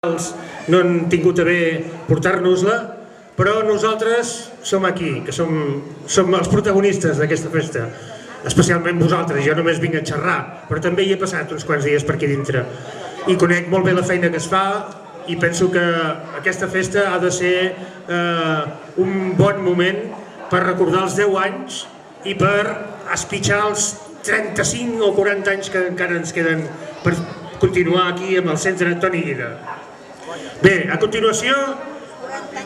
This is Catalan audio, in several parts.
no han tingut a bé portar-nos-la, però nosaltres som aquí, que som els protagonistes d'aquesta festa, especialment vosaltres. Jo només vinc a xerrar, però també hi he passat uns quants dies per aquí dintre i conec molt bé la feina que es fa i penso que aquesta festa ha de ser un bon moment per recordar els 10 anys i per espitxar els 35 o 40 anys que encara ens queden per continuar aquí amb el centre Toni Guida. Bé, a continuació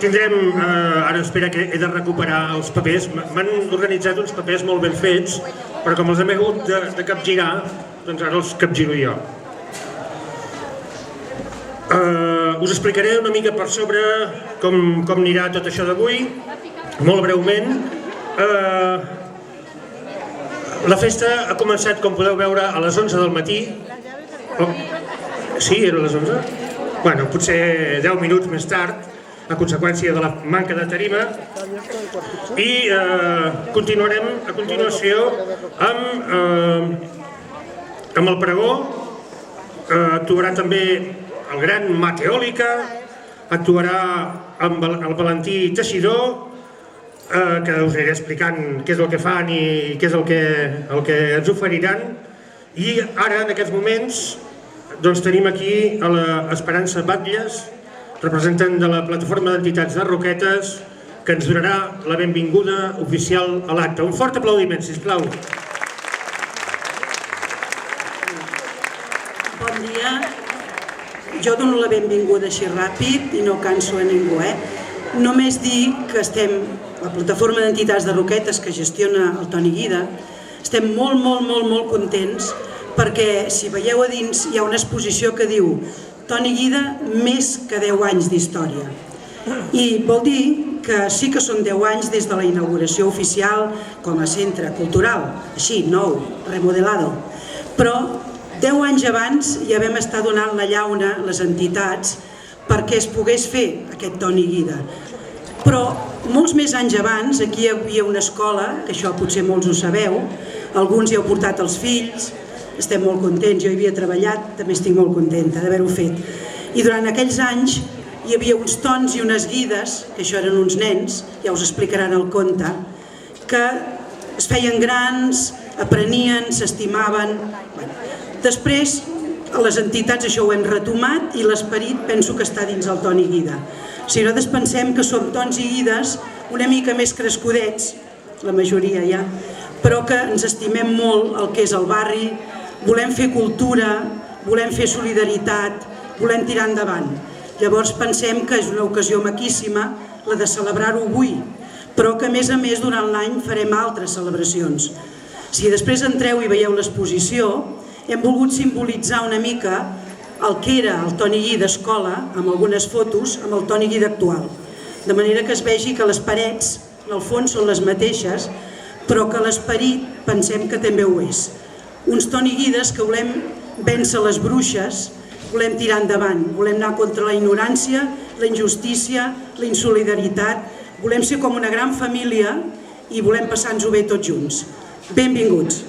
tindrem, ara espera que he de recuperar els papers, m'han organitzat uns papers molt ben fets, però com els hem hagut de capgirar, doncs ara els capgiro jo. Us explicaré una mica per sobre com anirà tot això d'avui, molt breument. La festa ha començat, com podeu veure, a les 11 del matí. Sí, era a les 11? Bueno, potser 10 minuts més tard, a conseqüència de la manca de tarima, i continuarem a continuació amb el pregó. Actuarà també el gran Mateòlica, actuarà amb el Valentí Teixidor, que us aniré explicant què és el que fan i què és el que ens oferiran. I ara, en aquests moments, doncs tenim aquí a l'Esperança Batlles, representant de la plataforma d'entitats de Roquetes, que ens donarà la benvinguda oficial a l'acte. Un fort aplaudiment, sisplau. Bon dia. Jo dono la benvinguda així ràpid i no canso a ningú. Només dir que estem, la plataforma d'entitats de Roquetes que gestiona el Toni Guida, estem molt contents perquè, si veieu a dins, hi ha una exposició que diu Toni Guida, més que 10 anys d'història. I vol dir que sí que són 10 anys des de la inauguració oficial com a centre cultural, així, nou, remodelado. Però 10 anys abans ja vam estar donant la llauna a les entitats perquè es pogués fer aquest Toni Guida. Però molts més anys abans, aquí hi havia una escola, que això potser molts ho sabeu, alguns hi heu portat els fills, estem molt contents, jo hi havia treballat, també estic molt contenta d'haver-ho fet. I durant aquells anys hi havia uns tons i unes guides, que això eren uns nens, ja us explicaran el conte, que es feien grans, aprenien, s'estimaven. Després, a les entitats això ho hem retomat i l'esperit penso que està dins el Toni Guida. Si nosaltres pensem que som tons i guides una mica més crescudets, la majoria ja, però que ens estimem molt el que és el barri, volem fer cultura, volem fer solidaritat, volem tirar endavant. Llavors pensem que és una ocasió maquíssima la de celebrar-ho avui, però que a més durant l'any farem altres celebracions. Si després entreu i veieu l'exposició, hem volgut simbolitzar una mica el que era el Toni Guida escola, amb algunes fotos, amb el Toni Guida actual. De manera que es vegi que les parets, en el fons, són les mateixes, però que l'esperit pensem que també ho és. Uns Toni Guides que volem vèncer les bruixes, volem tirar endavant, volem anar contra la ignorància, la injustícia, la insolidaritat, volem ser com una gran família i volem passar-nos-ho bé tots junts. Benvinguts.